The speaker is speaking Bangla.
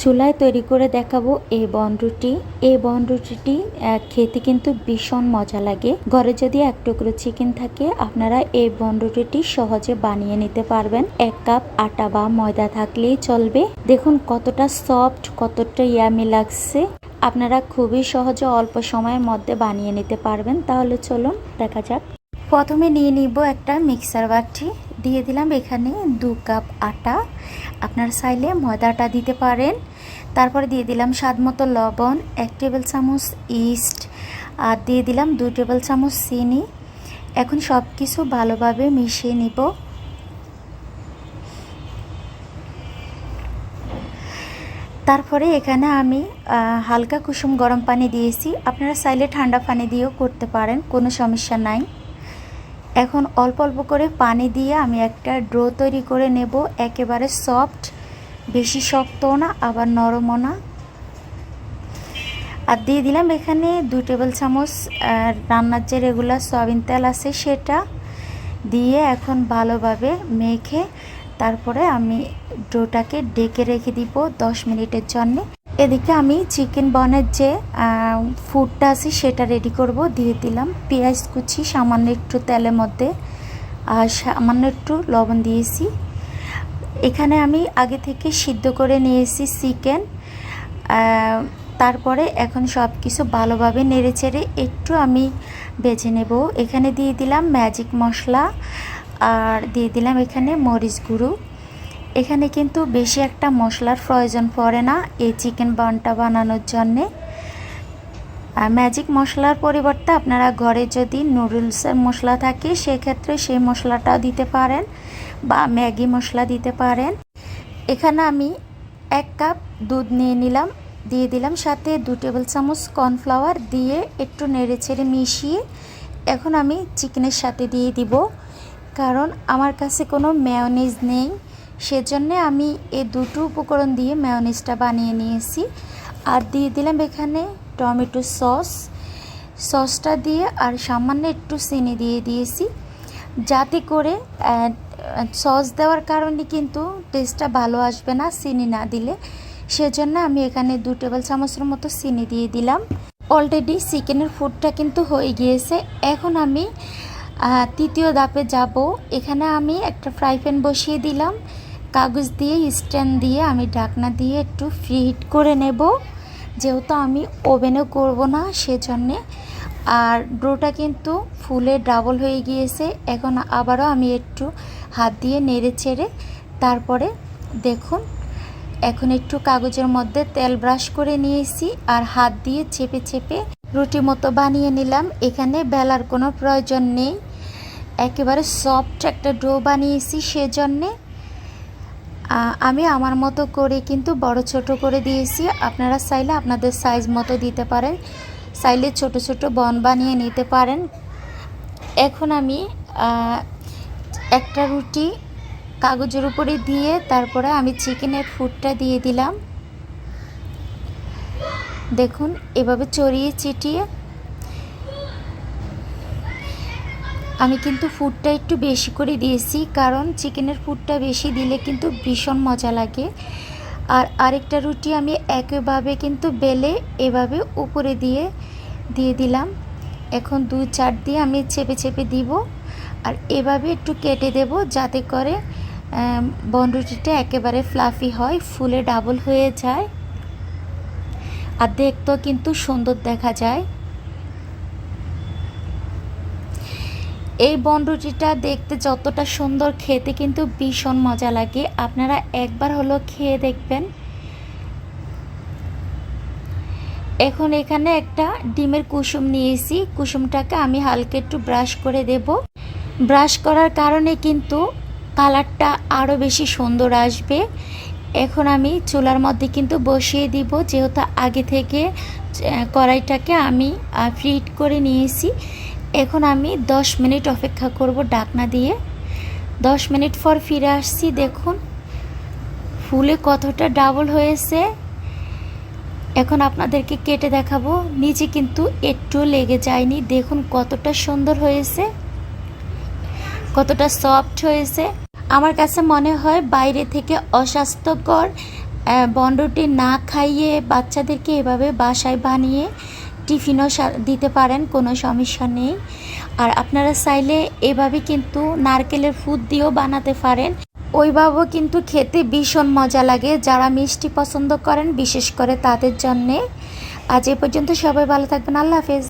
চুলায় তৈরি করে দেখাবো এই বনরুটি। এই বনরুটিটি খেতে কিন্তু ভীষণ মজা লাগে। ঘরে যদি এক টুকরো চিকেন থাকে আপনারা এই বনরুটিটি সহজে বানিয়ে নিতে পারবেন। 1 কাপ আটা বা ময়দা থাকলেই চলবে। দেখুন কতটা সফট, কতটা ইয়ামি লাগছে। আপনারা খুবই সহজে অল্প সময়ের মধ্যে বানিয়ে নিতে পারবেন। তাহলে চলুন দেখা যাক। প্রথমে নিয়ে নিব একটা মিক্সার বাটি। দিয়ে দিলাম এখানে 2 কাপ আটা, আপনারা চাইলে ময়দাটা দিতে পারেন। তারপরে দিয়ে দিলাম স্বাদমতো লবণ, 1 টেবিল চামচ ইস্ট, আর দিয়ে দিলাম 2 টেবিল চামচ চিনি। এখন সব কিছু ভালোভাবে মিশিয়ে নিব। তারপরে এখানে আমি হালকা কুসুম গরম পানি দিয়েছি। আপনারা চাইলে ঠান্ডা পানি দিয়েও করতে পারেন, কোনো সমস্যা নাই। এখন অল্প অল্প করে পানি দিয়ে আমি একটা ডো তৈরি করে নেব, একেবারে সফট, বেশি শক্তও না আবার নরমও না। আর দিয়ে দিলাম এখানে 2 টেবিল চামচ রান্নার যে রেগুলার সয়াবিন তেল আছে সেটা দিয়ে এখন ভালোভাবে মেখে তারপরে আমি ডোটাকে ডেকে রেখে দিব 10 মিনিটের জন্য। এদিকে আমি চিকেন বনের যে ফুডটা আছে সেটা রেডি করব। দিয়ে দিলাম পেঁয়াজ কুচি সামান্য একটু তেলের মধ্যে, আর সামান্য একটু লবণ দিয়েছি। এখানে আমি আগে থেকে সিদ্ধ করে নিয়েছি চিকেন। তারপরে এখন সব কিছু ভালোভাবে নেড়েচেড়ে একটু আমি ভেজে নেব। এখানে দিয়ে দিলাম ম্যাজিক মশলা, আর দিয়ে দিলাম এখানে মরিচ গুঁড়ো। এখানে কিন্তু বেশি একটা মশলার প্রয়োজন পড়ে না এই চিকেন বানটা বানানোর জন্যে। ম্যাজিক মশলার পরিবর্তে আপনারা ঘরে যদি নুডলসের মশলা থাকে সেক্ষেত্রে সেই মশলাটাও দিতে পারেন বা ম্যাগি মশলা দিতে পারেন। এখানে আমি 1 কাপ দুধ নিয়ে নিলাম, দিয়ে দিলাম সাথে 2 টেবিল চামচ কর্নফ্লাওয়ার দিয়ে একটু নেড়েচেড়ে মিশিয়ে এখন আমি চিকেনের সাথে দিয়ে দিব। কারণ আমার কাছে কোনো মেয়োনিজ নেই, সেজন্য আমি এই দুটো উপকরণ দিয়ে মেয়োনিজটা বানিয়ে নিয়েছি। আর দিয়ে দিলাম এখানে টমেটো সসটা দিয়ে আর সামান্য একটু চিনি দিয়ে দিয়েছি, যাতে করে সস দেওয়ার কারণে কিন্তু টেস্টটা ভালো আসবে না চিনি না দিলে। সেজন্য আমি এখানে 2 টেবিল চামচের মতো চিনি দিয়ে দিলাম। অলরেডি চিকেনের ফুডটা কিন্তু হয়ে গিয়েছে। এখন আমি তৃতীয় ধাপে যাব। এখানে আমি একটা ফ্রাই প্যান বসিয়ে দিলাম, কাগজ দিয়ে স্ট্যান্ড দিয়ে আমি ঢাকনা দিয়ে একটু ফ্রি হিট করে নেব, যেহেতু আমি ওভেনে করব না সেজন্যে। আর ডোটা কিন্তু ফুলে ডাবল হয়ে গিয়েছে। এখন আবারও আমি একটু হাত দিয়ে নেড়ে চেড়ে তারপরে দেখুন এখন একটু কাগজের মধ্যে তেল ব্রাশ করে নিয়েছি আর হাত দিয়ে চেপে চেপে রুটি মতো বানিয়ে নিলাম। এখানে বেলার কোনো প্রয়োজন নেই, একেবারে সফট একটা ডো বানিয়েছি। সেজন্যে আমি আমার মতো করে কিন্তু বড় ছোট করে দিয়েছি। আপনারা চাইলে আপনাদের সাইজ মতো দিতে পারেন, চাইলে ছোট ছোট বন বানিয়ে নিতে পারেন। এখন আমি একটা রুটি কাগজের উপরে দিয়ে তারপরে আমি চিকেনের ফুডটা দিয়ে দিলাম। দেখুন এভাবে ছড়িয়ে ছিটিয়ে আমি কিন্তু ফুডটা একটু বেশি করে দিয়েছি, কারণ চিকেনের ফুডটা বেশি দিলে কিন্তু ভীষণ মজা লাগে। আর আরেকটা রুটি আমি একইভাবে কিন্তু বেলে এভাবে উপরে দিয়ে দিলাম। এখন 2-4 দিয়ে আমি চেপে চেপে দিব আর এভাবে একটু কেটে দেব, যাতে করে বনরুটিটা একেবারে ফ্লাফি হয়, ফুলে ডাবল হয়ে যায় আর দেখতেও কিন্তু সুন্দর দেখা যায়। এই বনরুটিটা দেখতে যতটা সুন্দর, খেতে কিন্তু ভীষণ মজা লাগে। আপনারা একবার হলো খেয়ে দেখবেন। এখন এখানে একটা ডিমের কুসুম নিয়েছি, কুসুমটাকে আমি হালকা একটু ব্রাশ করে দেব। ব্রাশ করার কারণে কিন্তু কালারটা আরও বেশি সুন্দর আসবে। এখন আমি চুলার মধ্যে কিন্তু বসিয়ে দিব, যেহেতু আগে থেকে কড়াইটাকে আমি ফ্রিহিট করে নিয়েছি। এখন আমি 10 মিনিট অপেক্ষা করব ঢাকনা দিয়ে। 10 মিনিট পর ফিরে আসছি। দেখুন ফুলে কতটা ডাবল হয়েছে। এখন আপনাদেরকে কেটে দেখাবো, নিচে কিন্তু একটু লেগে যায়নি। দেখুন কতটা সুন্দর হয়েছে, কতটা সফট হয়েছে। আমার কাছে মনে হয় বাইরে থেকে অস্বাস্থ্যকর বনরুটি না খাইয়ে বাচ্চাদেরকে এভাবে বাসায় বানিয়ে টিফিনও দিতে পারেন, কোনো সমস্যা নেই। আর আপনারা চাইলে এভাবে কিন্তু নারকেলের ফুড দিয়েও বানাতে পারেন, ওইভাবেও কিন্তু খেতে ভীষণ মজা লাগে। যারা মিষ্টি পছন্দ করেন বিশেষ করে তাদের জন্যে। আজ এ পর্যন্ত, সবাই ভালো থাকবেন, আল্লাহ হাফেজ।